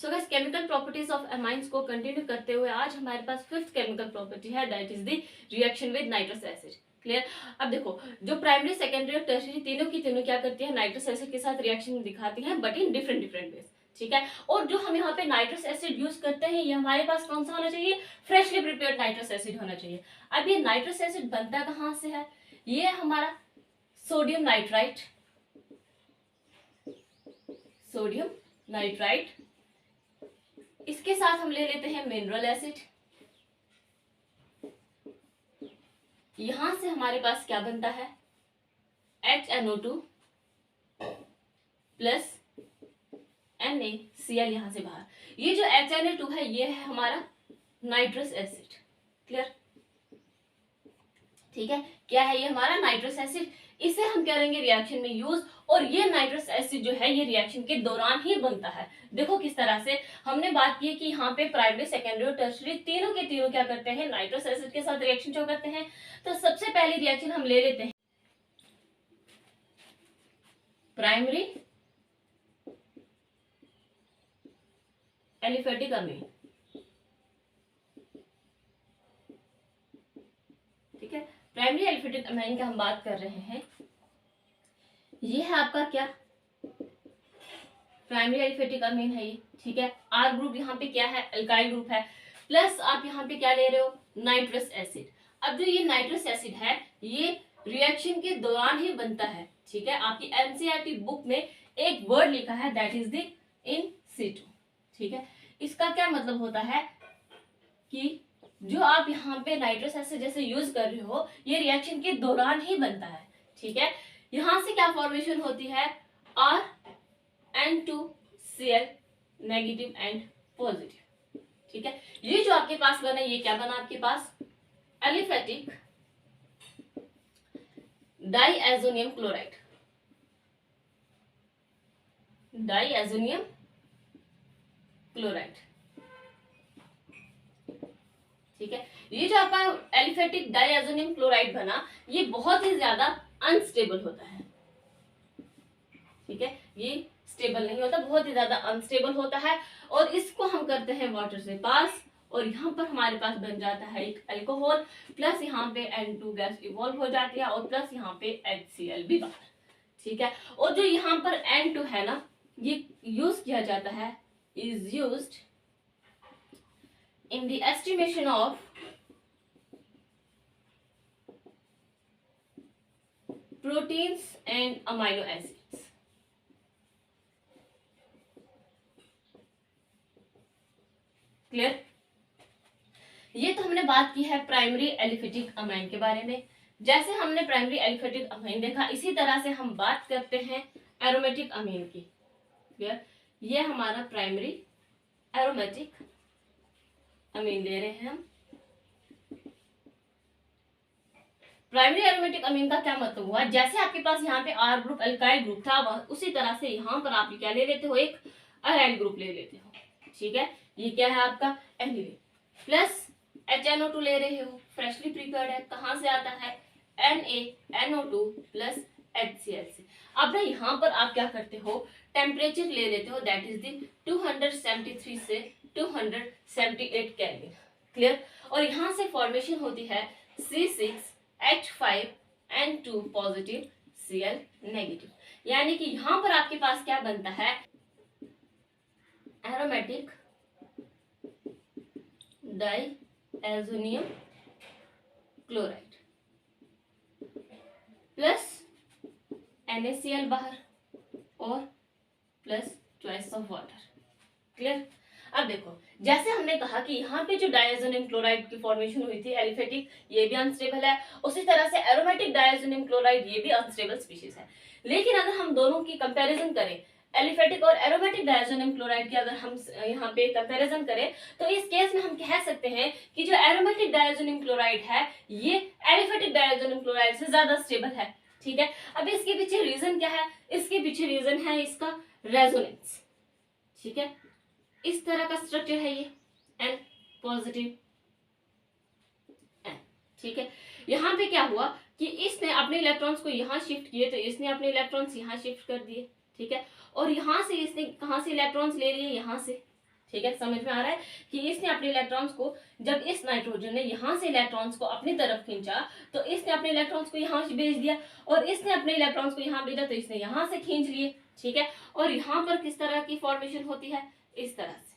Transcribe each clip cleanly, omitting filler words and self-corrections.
So guys, chemical properties of amines को continue करते हुए आज हमारे पास फिफ्थ केमिकल प्रॉपर्टी है, that is the reaction with nitrous acid. Clear. अब देखो, जो प्राइमरी, सेकेंडरी और टर्शियरी तीनों की तीनों क्या करती है, नाइट्रस एसिड के साथ रिएक्शन दिखाती हैं, but in different different ways. ठीक है। और जो हम यहाँ पे नाइट्रस एसिड यूज करते हैं, ये हमारे पास कौन सा होना चाहिए, फ्रेशली प्रिपेयर्ड नाइट्रस एसिड होना चाहिए। अब ये नाइट्रस एसिड बनता कहाँ से है, ये हमारा सोडियम नाइट्राइट, सोडियम नाइट्राइट, इसके साथ हम ले लेते हैं मिनरल एसिड। यहां से हमारे पास क्या बनता है, HNO2 प्लस NaCl, यहां से बाहर। ये जो HNO2 है, ये है हमारा नाइट्रस एसिड। क्लियर। ठीक है, क्या है ये हमारा नाइट्रस एसिड। इसे हम करेंगे रिएक्शन में यूज, और ये नाइट्रस एसिड जो है ये रिएक्शन के दौरान ही बनता है। देखो किस तरह से हमने बात की कि यहाँ पे प्राइमरी, सेकेंडरी और टर्शियरी तीनों के तीनों क्या करते हैं, नाइट्रस एसिड के साथ रिएक्शन जो करते हैं। तो सबसे पहली रिएक्शन हम ले लेते हैं प्राइमरी एलिफेटिक अमीन। ठीक है, प्राइमरी एलिफेटिक अमीन की हम बात कर रहे हैं। ये है आपका क्या, प्राइमरी एलिफेटिक अमीन है ये। ठीक है, आर ग्रुप यहाँ पे क्या है, अल्काइल ग्रुप है, प्लस आप यहाँ पे क्या ले रहे हो, नाइट्रस एसिड। अब जो ये नाइट्रस एसिड है, ये रिएक्शन के दौरान ही बनता है। ठीक है, आपकी एनसीईआरटी बुक में एक वर्ड लिखा है, that is the in situ. ठीक है, इसका क्या मतलब होता है कि जो आप यहाँ पे नाइट्रस एसिड जैसे यूज कर रहे हो, ये रिएक्शन के दौरान ही बनता है। ठीक है, यहां से क्या फॉर्मेशन होती है, RN2Cl नेगेटिव एंड पॉजिटिव। ठीक है, ये जो आपके पास बना, ये क्या बना आपके पास, aliphatic diazonium chloride, diazonium chloride. ठीक है, ये जो आपका एलिफेटिक डाइएजोनियम क्लोराइड बना, ये बहुत ही ज्यादा अनस्टेबल होता है। ठीक है, ये स्टेबल नहीं होता, बहुत ही ज्यादा अनस्टेबल होता है। और इसको हम करते हैं वाटर से पास, और यहाँ पर हमारे पास बन जाता है एक अल्कोहल, प्लस यहाँ पे N2 गैस इवॉल्व हो जाती है, और प्लस यहाँ पे HCl भी बाहर। ठीक है, और जो यहाँ पर N2 है ना, ये यूज किया जाता है, is used in the estimation of proteins and amino acids। Clear. ये तो हमने बात की है प्राइमरी एलिफेटिक अमाइन के बारे में। जैसे हमने प्राइमरी एलिफेटिक अमाइन देखा, इसी तरह से हम बात करते हैं एरोमेटिक अमीन की। क्लियर, ये हमारा प्राइमरी एरोमेटिक अमीन ले रहे हैं हम। प्राइमरी एरोमेटिक अमीन का क्या मतलब हुआ, जैसे आपके पास यहाँ पे आर ग्रुप अल्काइल ग्रुप था, उसी तरह से यहाँ पर आप क्या ले लेते हो, एक अराइल ग्रुप ले लेते हो। ठीक है, ये क्या है आपका एनिलीन, प्लस HNO2 ले रहे हो, फ्रेशली प्रिपेयर्ड है, कहाँ से आता है, NaNO2 प्लस HCl से। अब ना यहाँ पर आप क्या करते हो, टेम्परेचर ले लेते हो, दैट इज द 273 से 278 केल्विन। क्लियर। और यहाँ से फॉर्मेशन होती है C6H5N2 पॉजिटिव Cl नेगेटिव, यानी कि यहाँ पर आपके पास क्या बनता है, aromatic diazonium chloride plus NaCl बाहर, और plus twice of water. Clear. अब देखो, जैसे हमने कहा कि यहाँ पे जो डाइएजोनियम क्लोराइड की फॉर्मेशन हुई थी एलिफेटिक, ये भी अनस्टेबल है, उसी तरह से एरोमेटिक डाइएजोनियम क्लोराइड ये भी अनस्टेबल स्पीशीज है। लेकिन अगर हम दोनों की कंपैरिजन करें, एलिफेटिक और एरोमेटिक डाइएजोनियम क्लोराइड की अगर हम यहाँ पे कंपैरिजन करें, तो इस केस में हम कह सकते हैं कि जो एरोमेटिक डाइएजोनियम क्लोराइड है, ये एलिफेटिक डाइएजोनियम क्लोराइड से ज्यादा स्टेबल है। ठीक है, अब इसके पीछे रीजन क्या है, इसके पीछे रीजन है इसका रेजोनेंस। ठीक है, इस तरह का स्ट्रक्चर है ये, N पॉजिटिव N। ठीक है, यहाँ पे क्या हुआ कि इसने अपने इलेक्ट्रॉन्स को यहाँ शिफ्ट किए, तो इसने अपने इलेक्ट्रॉन्स यहाँ शिफ्ट कर दिए। ठीक है, और यहाँ से इसने कहाँ से इलेक्ट्रॉन्स ले लिए, यहाँ से। ठीक है, समझ में आ रहा है कि इसने अपने इलेक्ट्रॉन्स को, जब इस नाइट्रोजन ने यहाँ से इलेक्ट्रॉन्स को अपनी तरफ खींचा तो इसने अपने इलेक्ट्रॉन्स को यहाँ से भेज दिया, और इसने अपने इलेक्ट्रॉन्स को यहाँ भेजा तो इसने यहाँ से खींच लिए। ठीक है, और यहाँ पर किस तरह की फॉर्मेशन होती है, इस तरह से।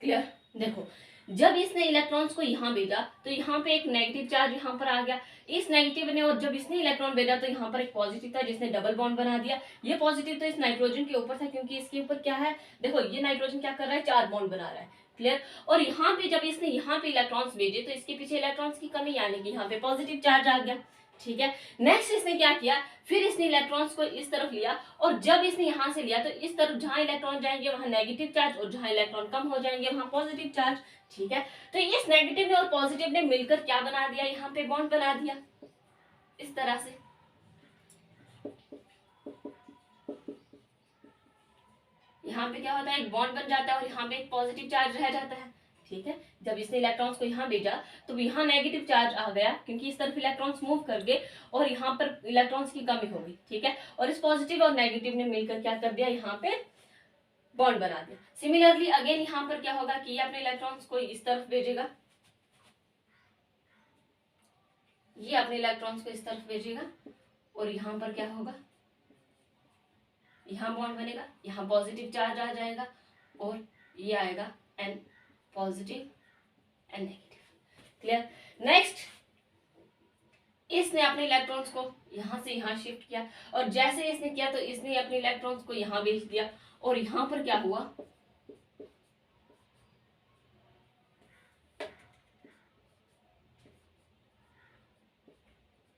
क्लियर? देखो, जब इसने इलेक्ट्रॉन्स को यहाँ भेजा तो यहाँ पे एक नेगेटिव चार्ज यहाँ पर आ गया इस नेगेटिव ने, और जब इसने इलेक्ट्रॉन भेजा तो यहाँ पर एक पॉजिटिव था जिसने डबल बॉन्ड बना दिया। ये पॉजिटिव तो इस नाइट्रोजन के ऊपर था, क्योंकि इसके ऊपर क्या है, देखो ये नाइट्रोजन क्या कर रहा है, 4 बॉन्ड बना रहा है। क्लियर? और यहाँ पे जब इसने यहाँ पे इलेक्ट्रॉन्स भेजे तो इसके पीछे इलेक्ट्रॉन्स की कमी, यानी कि यहाँ पे पॉजिटिव चार्ज आ गया। ठीक है, नेक्स्ट इसने क्या किया, फिर इसने इलेक्ट्रॉन्स को इस तरफ लिया, और जब इसने यहाँ से लिया तो इस तरफ जहां इलेक्ट्रॉन जाएंगे वहां नेगेटिव चार्ज, और जहां इलेक्ट्रॉन कम हो जाएंगे वहां पॉजिटिव चार्ज। ठीक है, तो इस नेगेटिव ने और पॉजिटिव ने मिलकर क्या बना दिया, यहाँ पे बॉन्ड बना दिया इस तरह से। यहाँ पे क्या होता है, एक बॉन्ड बन जाता है और यहाँ पे एक पॉजिटिव चार्ज रह जाता है। ठीक है, जब इसने इलेक्ट्रॉन्स को यहाँ भेजा तो यहाँ नेगेटिव चार्ज आ गया, क्योंकि इस तरफ इलेक्ट्रॉन्स मूव कर गए और यहाँ पर इलेक्ट्रॉन्स की कमी हो गई। ठीक है, और इस पॉजिटिव और नेगेटिव ने मिलकर क्या कर दिया, यहाँ पे बॉन्ड बना दिया। सिमिलरली अगेन यहाँ पर क्या होगा कि ये अपने इलेक्ट्रॉन्स को इस तरफ भेजेगा, ये अपने इलेक्ट्रॉन्स को इस तरफ भेजेगा, और यहाँ पर क्या होगा, यहाँ बॉन्ड बनेगा, यहाँ पॉजिटिव चार्ज आ जाएगा, और ये आएगा an positive and negative. Clear? Next इसने अपने इलेक्ट्रॉन्स को यहां से यहां शिफ्ट किया, और जैसे इसने किया तो इसने अपने इलेक्ट्रॉन्स को यहां भेज दिया, और यहां पर क्या हुआ,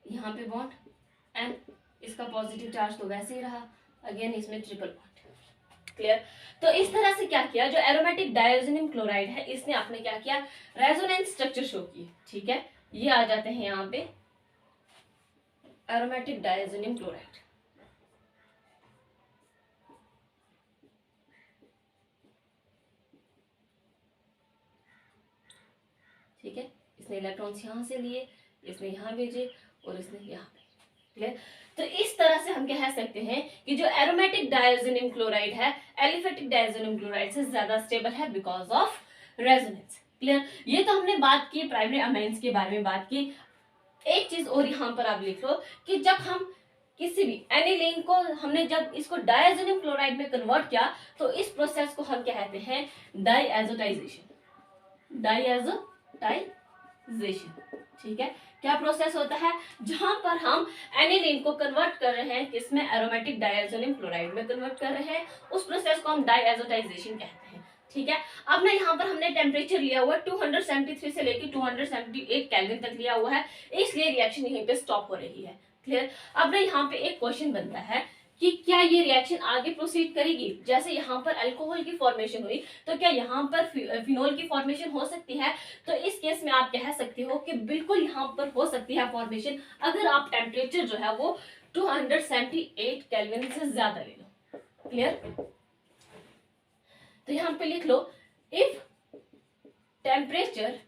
यहाँ पे बॉन्ड एंड इसका पॉजिटिव चार्ज तो वैसे ही रहा, अगेन इसमें ट्रिपल बॉन्ड। क्लियर? तो इस तरह से क्या किया, जो एरोमेटिक डायज़ोनियम क्लोराइड है इसने आपने क्या किया, रेजोनेंस स्ट्रक्चर शो की। ठीक है, ये आ जाते हैं यहाँ पे एरोमेटिक डायज़ोनियम क्लोराइड। ठीक है, इसने इलेक्ट्रॉन्स यहाँ से लिए, इसने यहाँ भेजे, और इसने यहाँ भेजे। क्लियर? तो इस तरह से हम कह सकते हैं कि जो एरोमेटिक डायज़ोनियम क्लोराइड है एलिफेटिक डायज़ोनियम क्लोराइड से ज्यादा स्टेबल है बिकॉज ऑफ रेजोनेंस। क्लियर? ये तो हमने बात की प्राइमरी अमाइंस के बारे में बात की। एक चीज और यहाँ पर आप लिख लो कि जब हम किसी भी एनिलीन को हमने जब इसको डायज़ोनियम क्लोराइड में कन्वर्ट किया तो इस प्रोसेस को हम कहते हैं डाईएजोटाइजेशन। डाईएजोटाइजेशन। ठीक है, क्या प्रोसेस होता है, जहां पर हम एनिलीन को कन्वर्ट कर रहे हैं किसमें, एरोमेटिक डायज़ोनियम क्लोराइड में कन्वर्ट कर रहे हैं, उस प्रोसेस को हम डाईएजोटाइजेशन कहते हैं। ठीक है, अब ना यहाँ पर हमने टेम्परेचर लिया हुआ 273 से लेकर 278 केल्विन तक लिया हुआ है, इसलिए रिएक्शन यहीं पे स्टॉप हो रही है। क्लियर? अब ना यहाँ पे एक क्वेश्चन बनता है कि क्या ये रिएक्शन आगे प्रोसीड करेगी, जैसे यहाँ पर अल्कोहल की फॉर्मेशन हुई तो क्या यहाँ पर फिनोल की फॉर्मेशन हो सकती है, तो इस केस में आप कह सकते हो कि बिल्कुल यहाँ पर हो सकती है फॉर्मेशन, अगर आप टेम्परेचर जो है वो 278 केल्विन से ज्यादा ले लो। क्लियर? तो यहाँ पे लिख लो, if temperature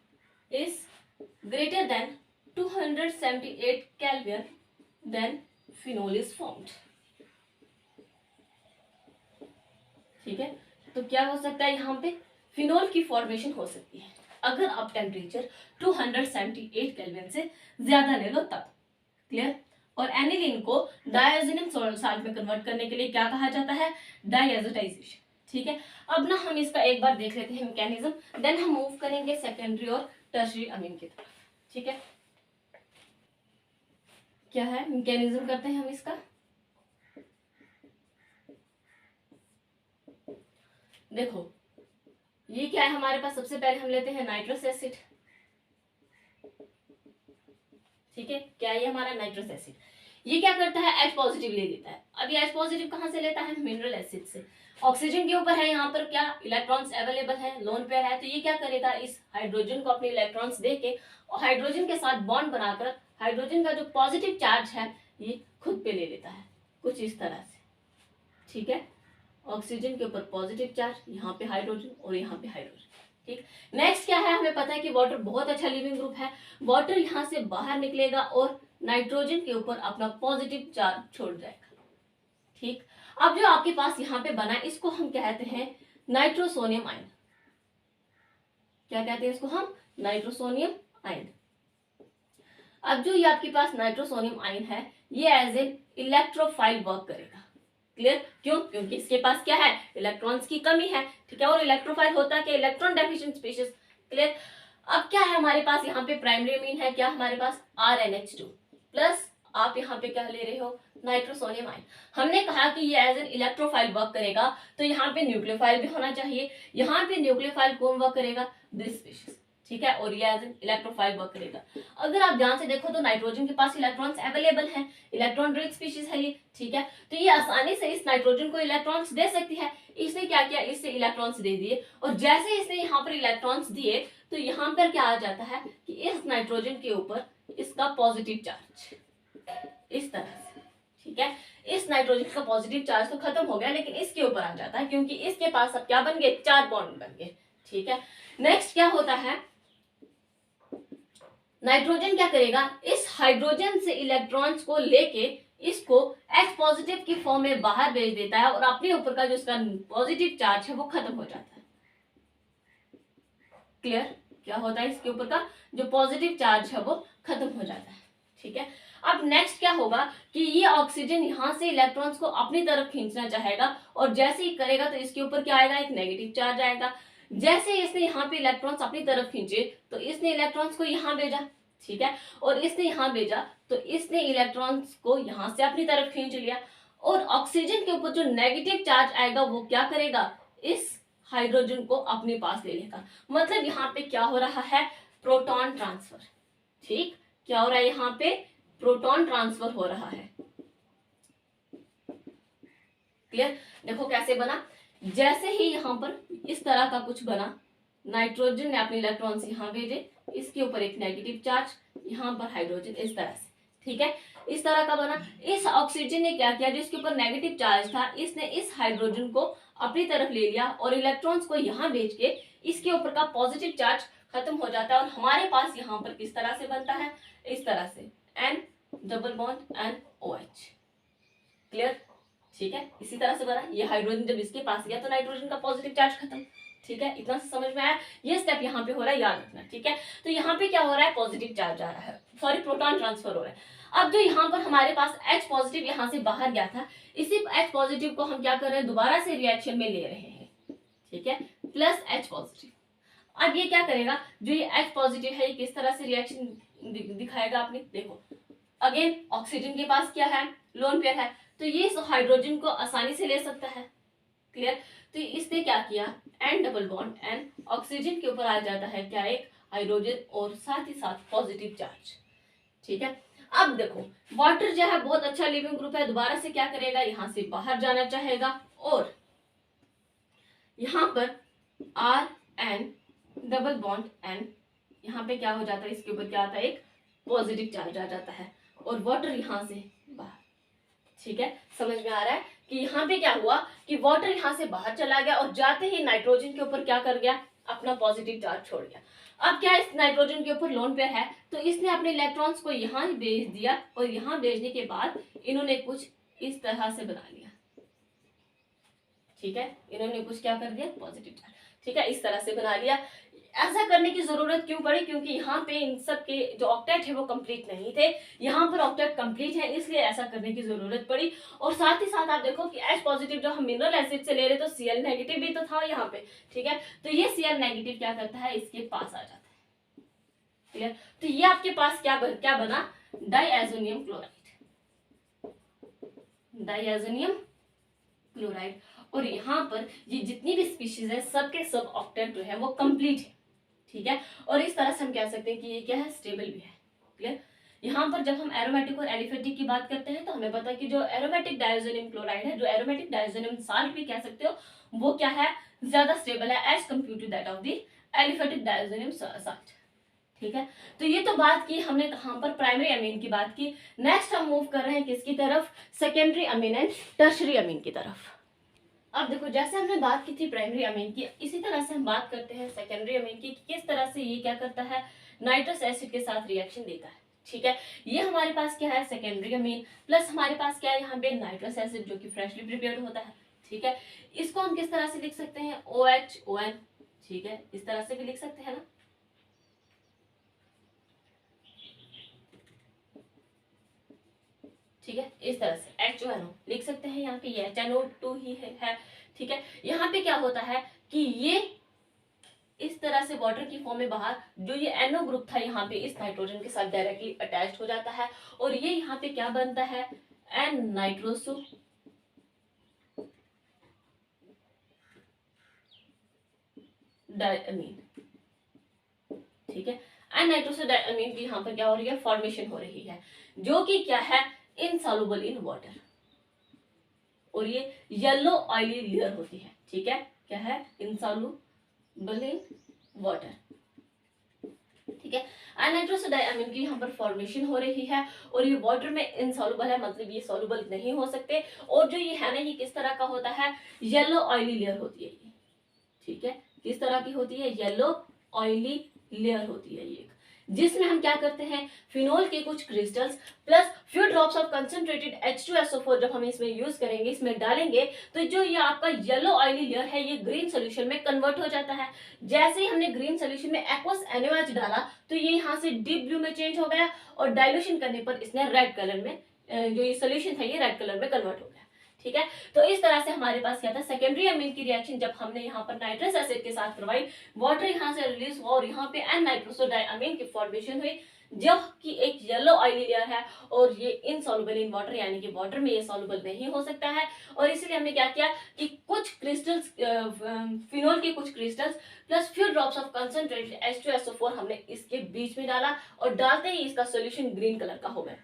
is greater than 278 kelvin then phenol is formed. ठीक है, तो क्या हो सकता है, यहाँ पे फिनोल की फॉर्मेशन हो सकती है अगर आप टेम्परेचर 278 केल्विन से ज्यादा ले लो तब। क्लियर? और एनिलीन को डायज़ोनियम सॉल्ट में कन्वर्ट करने के लिए क्या कहा जाता है, डाईएजोटाइजेशन। ठीक है, अब ना हम इसका एक बार देख लेते हैं मैकेनिज्म, देन हम मूव करेंगे सेकेंडरी और टर्शियरी अमीन की तरफ। ठीक है, क्या है मैकेनिज्म करते हैं हम इसका, देखो ये क्या है हमारे पास, सबसे पहले हम लेते हैं नाइट्रस एसिड। ठीक है, क्या है ये हमारा नाइट्रस एसिड, ये क्या करता है, H पॉजिटिव ले लेता है। अब ये H पॉजिटिव कहाँ से लेता है, मिनरल एसिड से। ऑक्सीजन के ऊपर है, यहाँ पर क्या इलेक्ट्रॉन्स अवेलेबल है, लोन पेयर है, तो ये क्या करेगा, इस हाइड्रोजन को अपने इलेक्ट्रॉन्स दे के और हाइड्रोजन के साथ बॉन्ड बनाकर हाइड्रोजन का जो पॉजिटिव चार्ज है ये खुद पे ले लेता है, कुछ इस तरह से। ठीक है, ऑक्सीजन के ऊपर पॉजिटिव चार्ज, यहाँ पे हाइड्रोजन और यहाँ पे हाइड्रोजन। ठीक, नेक्स्ट क्या है, हमें पता है कि वाटर बहुत अच्छा लिविंग ग्रुप है, वाटर यहाँ से बाहर निकलेगा और नाइट्रोजन के ऊपर अपना पॉजिटिव चार्ज छोड़ जाएगा। ठीक, अब जो आपके पास यहाँ पे बना इसको हम कहते हैं नाइट्रोसोनियम आयन। क्या कहते हैं इसको हम? Nitrosonium ion. अब जो ये आपके पास नाइट्रोसोनियम आयन है ये एज ए इलेक्ट्रोफाइल वर्क करेगा। क्लियर? क्यों? क्योंकि इसके पास क्या है? इलेक्ट्रॉन्स की कमी है। ठीक है, और इलेक्ट्रोफाइल होता है कि इलेक्ट्रॉन डेफिशिएंट स्पीशीज। क्लियर? अब क्या है हमारे पास यहाँ पे प्राइमरी अमीन है, क्या हमारे पास RnH2 प्लस आप यहाँ पे क्या ले रहे हो? Nitrosonium ion. हमने कहा कि ये एज एन इलेक्ट्रोफाइल वर्क करेगा, तो यहाँ पे न्यूक्लियोफाइल भी होना चाहिए। यहाँ पे न्यूक्लियोफाइल कौन वर्क करेगा? This species. ठीक है, और ये एज एन इलेक्ट्रोफाइल वर्क करेगा। अगर आप ध्यान से देखो तो नाइट्रोजन के पास इलेक्ट्रॉन्स अवेलेबल हैं, इलेक्ट्रॉन रिच स्पीशीज है ये। ठीक है, तो ये आसानी से इस नाइट्रोजन को इलेक्ट्रॉन्स दे सकती है। इसने क्या किया? इससे इलेक्ट्रॉन्स दे दिए, और जैसे इसने यहाँ पर इलेक्ट्रॉन्स दिए तो यहाँ पर क्या आ जाता है कि इस नाइट्रोजन के ऊपर इसका पॉजिटिव चार्ज इस तरह से। ठीक है, इस नाइट्रोजन का पॉजिटिव चार्ज तो खत्म हो गया, लेकिन इसके ऊपर आ जाता है क्योंकि इसके पास अब क्या बन गए? 4 बॉन्ड बन गए। ठीक है, नेक्स्ट क्या होता है? नाइट्रोजन क्या करेगा? इस हाइड्रोजन से इलेक्ट्रॉन्स को लेके इसको H पॉजिटिव की फॉर्म में बाहर भेज देता है, और अपने ऊपर का जो इसका पॉजिटिव चार्ज है वो खत्म हो जाता है। क्लियर? क्या होता है? इसके ऊपर का जो पॉजिटिव चार्ज है वो खत्म हो जाता है। ठीक है, अब नेक्स्ट क्या होगा कि ये ऑक्सीजन यहाँ से इलेक्ट्रॉन्स को अपनी तरफ खींचना चाहेगा, और जैसे ही करेगा तो इसके ऊपर क्या आएगा? एक नेगेटिव चार्ज आएगा। जैसे इसने यहाँ पे इलेक्ट्रॉन्स अपनी तरफ खींचे तो इसने इलेक्ट्रॉन्स को यहाँ भेजा। ठीक है, और इसने यहाँ भेजा तो इसने इलेक्ट्रॉन्स को यहाँ से अपनी तरफ खींच लिया, और ऑक्सीजन के ऊपर जो नेगेटिव चार्ज आएगा वो क्या करेगा? इस हाइड्रोजन को अपने पास ले लेगा। मतलब यहाँ पे क्या हो रहा है? Proton transfer. ठीक, क्या हो रहा है यहाँ पे? प्रोटॉन ट्रांसफर हो रहा है। क्लियर? देखो कैसे बना। जैसे ही यहाँ पर इस तरह का कुछ बना, नाइट्रोजन ने अपने इलेक्ट्रॉन्स यहाँ भेजे, इसके ऊपर एक नेगेटिव चार्ज, यहाँ पर हाइड्रोजन इस तरह से। ठीक है, इस तरह का बना। इस ऑक्सीजन ने क्या किया? जिसके ऊपर नेगेटिव चार्ज था, इसने इस हाइड्रोजन को अपनी तरफ ले लिया, और इलेक्ट्रॉन्स को यहाँ भेज के इसके ऊपर का पॉजिटिव चार्ज खत्म हो जाता है, और हमारे पास यहाँ पर किस तरह से बनता है? इस तरह से N double bond NOH। Clear? ठीक है, इसी तरह से बना। ये हाइड्रोजन जब इसके पास गया तो नाइट्रोजन का पॉजिटिव चार्ज खत्म। ठीक है, इतना समझ में आया? ये स्टेप यहाँ पे हो रहा है, याद रखना। ठीक है, तो यहाँ पे क्या हो रहा है? पॉजिटिव चार्ज आ रहा है, सॉरी प्रोटॉन ट्रांसफर हो रहा है। अब जो यहाँ पर हमारे पास H पॉजिटिव यहाँ से बाहर गया था, इसी H पॉजिटिव को हम क्या कर रहे हैं? दोबारा से रिएक्शन में ले रहे हैं। ठीक है, प्लस H पॉजिटिव। अब ये क्या करेगा? जो ये H पॉजिटिव है ये किस तरह से रिएक्शन दिखाएगा? आपने देखो, अगेन ऑक्सीजन के पास क्या है? लोन पेयर है, तो ये इस हाइड्रोजन को आसानी से ले सकता है। क्लियर? तो इसने क्या किया? N double bond N, oxygen के ऊपर आ जाता है क्या? एक हाइड्रोजन, और साथ ही साथ पॉजिटिव चार्ज। ठीक है, अब देखो वाटर जो है बहुत अच्छा लिविंग ग्रुप है, दोबारा से क्या करेगा? यहाँ से बाहर जाना चाहेगा, और यहाँ पर RN डबल बॉन्ड N, यहाँ पे क्या हो जाता है? इसके ऊपर क्या आता है? एक पॉजिटिव चार्ज आ जाता है, और वाटर यहाँ से बाहर। ठीक है, समझ में आ रहा है कि यहाँ पे क्या हुआ कि वाटर यहाँ से बाहर चला गया, और जाते ही नाइट्रोजन के ऊपर क्या कर गया? अपना पॉजिटिव चार्ज छोड़ गया। अब क्या इस नाइट्रोजन के ऊपर लोन पेयर है, तो इसने अपने इलेक्ट्रॉन्स को यहाँ भेज दिया, और यहाँ भेजने के बाद इन्होंने कुछ इस तरह से बना लिया। ठीक है, इन्होंने कुछ क्या कर दिया? Positive charge. ठीक है, इस तरह से बना लिया। ऐसा करने की जरूरत क्यों पड़ी? क्योंकि यहाँ पे इन सब के जो ऑक्टेट है वो कंप्लीट नहीं थे, यहाँ पर ऑक्टेट कंप्लीट है, इसलिए ऐसा करने की जरूरत पड़ी। और साथ ही साथ आप देखो कि H पॉजिटिव जो हम मिनरल एसिड से ले रहे तो Cl नेगेटिव भी तो था यहाँ पे। ठीक है, तो ये Cl नेगेटिव क्या करता है? इसके पास आ जाता है। क्लियर? तो ये आपके पास क्या बना? Diazonium chloride. Diazonium chloride. और यहाँ पर ये जितनी भी स्पीशीज है सबके सब ऑक्टेट जो है वो कंप्लीट है। ठीक है, और इस तरह से हम कह सकते हैं कि ये क्या है? स्टेबल भी है। क्लियर? यहाँ पर जब हम एरोमेटिक और एलिफेटिक की बात करते हैं तो हमें पता है कि जो एरोमेटिक डाइओजोनियम क्लोराइड है, जो एरोमेटिक डाइओजोनियम साल्ट भी कह सकते हो, वो क्या है? ज्यादा स्टेबल है as compare to that of the aliphatic diazonium salt. ठीक है, तो ये तो बात की हमने कहाँ पर? प्राइमरी अमीन की बात की। नेक्स्ट हम मूव कर रहे हैं किसकी तरफ? सेकेंडरी अमीन एंड टर्शरी अमीन की तरफ। अब देखो जैसे हमने बात की थी प्राइमरी अमीन की, इसी तरह से हम बात करते हैं सेकेंडरी अमीन की, किस तरह से ये क्या करता है? नाइट्रस एसिड के साथ रिएक्शन देता है। ठीक है, ये हमारे पास क्या है सेकेंडरी अमीन, प्लस हमारे पास क्या है यहाँ पे नाइट्रस एसिड जो कि फ्रेशली प्रिपेयर्ड होता है। ठीक है, इसको हम किस तरह से लिख सकते हैं, OHON। ठीक है, इस तरह से भी लिख सकते हैं ना। ठीक है, इस तरह से HONO लिख सकते हैं, यहाँ पे ये HNO2 ही है। ठीक है, यहाँ पे क्या होता है कि ये इस तरह से वाटर की फॉर्म में बाहर जो ये NO ग्रुप था यहाँ पे इस नाइट्रोजन के साथ डायरेक्टली अटैच्ड हो जाता है और ये यहाँ पे क्या बनता है, N नाइट्रोसो डायमीन। ठीक है, N नाइट्रोसो डायमीन की यहाँ पर क्या हो रही है, फॉर्मेशन हो रही है, जो कि क्या है, इनसॉल्युबल इन वाटर, और ये येलो ऑयली लेयर होती है। ठीक है, क्या है, इनसॉल्युबल इन वाटर। ठीक है, नाइट्रोसो डायमीन की यहाँ पर फॉर्मेशन हो रही है और ये वाटर में इनसॉल्युबल है, मतलब ये सॉल्युबल नहीं हो सकते, और जो ये है ना, ये किस तरह का होता है, येलो ऑयली लेयर होती है ये। ठीक है, किस तरह की होती है, येलो ऑयली लेयर होती है ये, जिसमें हम क्या करते हैं, फिनोल के कुछ crystals plus few drops of concentrated H2SO4 जब हम इसमें यूज करेंगे, इसमें डालेंगे, तो जो ये आपका येलो ऑयली लेयर है ये ग्रीन सोल्यूशन में कन्वर्ट हो जाता है। जैसे ही हमने ग्रीन सोल्यूशन में एक्वस NaOH डाला तो ये यहाँ से डीप ब्लू में चेंज हो गया और डाइल्यूशन करने पर इसने रेड कलर में, जो ये सोल्यूशन था ये रेड कलर में कन्वर्ट हो गया। ठीक है, तो इस तरह से हमारे पास क्या था, सेकेंडरी अमीन की रिएक्शन जब हमने यहाँ पर नाइट्रस एसिड के साथ करवाई, वाटर यहाँ से रिलीज हुआ और यहाँ पे N नाइट्रोसो डायमीन की फॉर्मेशन हुई, जब कि एक येलो ऑयली लेयर है और ये इनसॉल्युबल इन वाटर, यानी कि वाटर में ये सॉल्युबल नहीं हो सकता है, और इसलिए हमने क्या किया कि कुछ क्रिस्टल्स, फिनोल के कुछ crystals plus few drops of concentrated H2SO4 हमने इसके बीच में डाला और डालते ही इसका सोल्यूशन ग्रीन कलर का हो गया।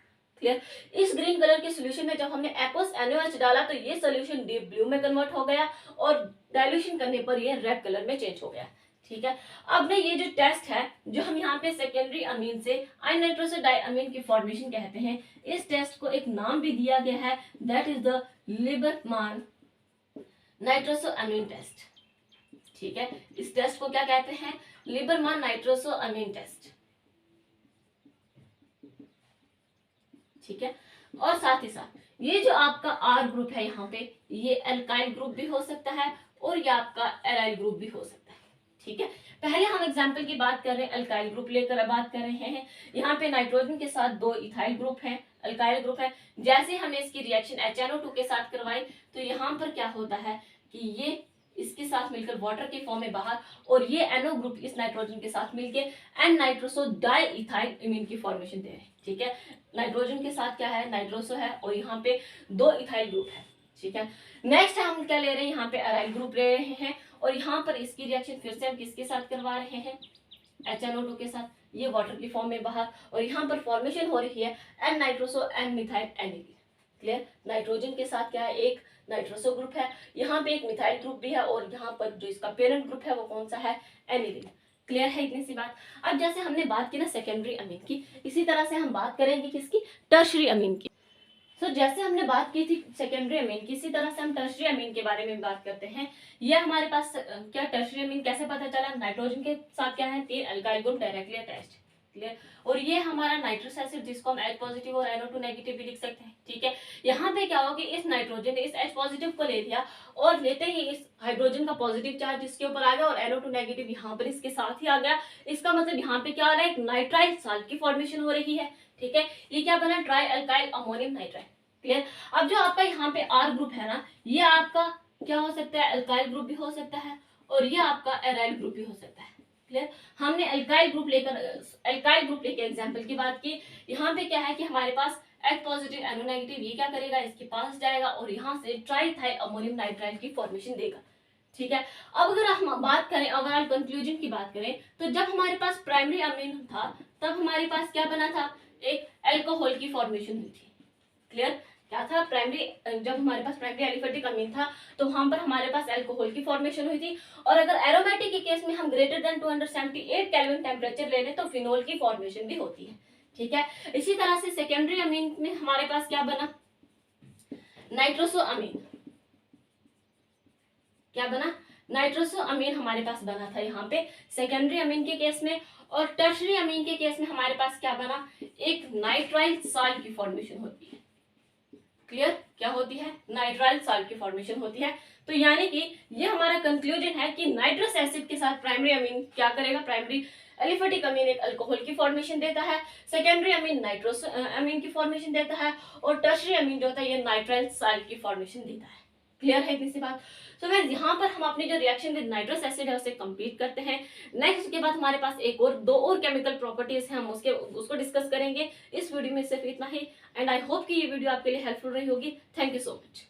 क्लियर, इस ग्रीन कलर के सोल्यूशन में जब हमने एक्वस NaOH डाला तो ये सोल्यूशन डीप ब्लू में कन्वर्ट हो गया और डाइल्यूशन करने पर ये रेड कलर में चेंज हो गया। ठीक है, अब ने ये जो टेस्ट है जो हम यहाँ पे सेकेंडरी अमीन से आई नाइट्रोसो डायमीन की फॉर्मेशन कहते हैं, इस टेस्ट को एक नाम भी दिया गया है, that is the Liebermann nitroso amine test. ठीक है, इस टेस्ट को क्या कहते हैं, लिबरमान नाइट्रोसो अमीन टेस्ट। ठीक है, और साथ ही साथ ये जो आपका R ग्रुप है यहाँ पे, ये एल्काइल ग्रुप भी हो सकता है और ये आपका एराइल ग्रुप भी हो सकता है। ठीक है, पहले हम एग्जांपल की बात कर रहे हैं, अल्काइल ग्रुप लेकर बात कर रहे हैं। यहाँ पे नाइट्रोजन के साथ 2 इथाइल ग्रुप है, अल्काइल ग्रुप है। जैसे हमने इसकी रिएक्शन HNO2 के साथ करवाई तो यहाँ पर क्या होता है कि ये इसके साथ मिलकर वाटर के फॉर्म में बाहर, और ये NO ग्रुप इस नाइट्रोजन के साथ मिलकर N nitroso di ethyl imine की फॉर्मेशन दे रहे हैं। ठीक है, नाइट्रोजन के साथ क्या है, नाइट्रोसो है और यहाँ पे 2 इथाइल ग्रुप है। ठीक है, नेक्स्ट हम क्या ले रहे हैं, यहाँ पे एराइल ग्रुप ले रहे हैं और यहाँ पर इसकी रिएक्शन फिर से हम किसके साथ करवा रहे हैं, HNO2 के साथ, ये वाटर की फॉर्म में बाहर, और यहाँ पर फॉर्मेशन हो रही है N nitroso N methyl aniline. Clear, nitrogen के साथ क्या है, एक नाइट्रोसो ग्रुप है, यहाँ पे एक मिथाइल ग्रुप भी है और यहाँ पर जो इसका पेरेंट ग्रुप है वो कौन सा है, एनिलीन। क्लियर है इतनी सी बात। अब जैसे हमने बात की ना सेकेंडरी अमीन की, इसी तरह से हम बात करेंगे किसकी, टर्शरी अमीन की। तो जैसे हमने बात की थी सेकेंडरी अमीन की, इसी तरह से हम टर्शरी अमीन के बारे में बात करते हैं। ये हमारे पास क्या, टर्शरी अमीन कैसे पता चला, नाइट्रोजन के साथ क्या है, 3 alkyl group directly attached. Clear, और ये हमारा नाइट्रस एसिड जिसको हम H पॉजिटिव और NO2 नेगेटिव भी लिख सकते हैं। ठीक है, यहाँ पे क्या होगा कि इस नाइट्रोजन ने इस H पॉजिटिव को ले लिया और लेते ही इस हाइड्रोजन का पॉजिटिव चार्ज इसके ऊपर आ गया और NO2 नेगेटिव यहाँ पर इसके साथ ही आ गया। इसका मतलब यहाँ पे क्या हो रहा है, एक नाइट्राइल साल्ट की फॉर्मेशन हो रही है। ठीक है, ये क्या बना, try alkyl ammonium nitrile. Clear, अब जो आपका यहाँ पे R ग्रुप है ना, ये आपका क्या हो सकता है, अल्काइल ग्रुप भी हो सकता है और ये आपका एराइल ग्रुप भी हो सकता है। क्लियर, हमने अल्काइल ग्रुप लेकर एग्जांपल की बात की। यहाँ पे क्या है कि हमारे पास H पॉजिटिव NO नेगेटिव, ये क्या करेगा, इसके पास जाएगा और यहाँ से ट्राइथाइल अमोनियम नाइट्राइल की फॉर्मेशन देगा। ठीक है, अब अगर हम बात करें ओवरऑल कंक्लूजन की बात करें तो जब हमारे पास प्राइमरी अमीन था तब हमारे पास क्या बना था, एक अल्कोहल की फॉर्मेशन हुई थी। क्लियर, क्या था, प्राइमरी, जब हमारे पास प्राइमरी एलिफेटिक अमीन था तो वहां पर हमारे पास अल्कोहल की फॉर्मेशन हुई थी, और अगर एरोमेटिक के केस में हम ग्रेटर देन 278 केल्विन टेम्परेचर ले लें तो फिनोल की फॉर्मेशन भी होती है। ठीक है, इसी तरह से सेकेंडरी अमीन में हमारे पास क्या बना, नाइट्रोसो अमीन। क्या बना, नाइट्रोसो अमीन हमारे पास बना था यहाँ पे सेकेंडरी अमीन के केस में, और टर्शरी अमीन के केस में हमारे पास क्या बना, एक नाइट्राइल सॉल्ट की फॉर्मेशन होती है। क्लियर, क्या होती है, नाइट्राइल सॉल्ट की फॉर्मेशन होती है। तो यानी कि ये हमारा कंक्लूजन है कि नाइट्रस एसिड के साथ प्राइमरी अमीन क्या करेगा, प्राइमरी एलिफेटिक अमीन एक अल्कोहल की फॉर्मेशन देता है, सेकेंडरी अमीन नाइट्रोस अमीन की फॉर्मेशन देता है, और टर्शरी अमीन जो होता है ये नाइट्राइल सॉल्ट की फॉर्मेशन देता है। क्लियर है इतनी सी बात। तो गाइस यहाँ पर हम अपनी जो रिएक्शन विद नाइट्रस एसिड है उसे कंप्लीट करते हैं। नेक्स्ट के बाद हमारे पास एक और दो और केमिकल प्रॉपर्टीज हैं, हम उसको डिस्कस करेंगे। इस वीडियो में सिर्फ इतना ही, एंड आई होप कि ये वीडियो आपके लिए हेल्पफुल रही होगी। Thank you so much.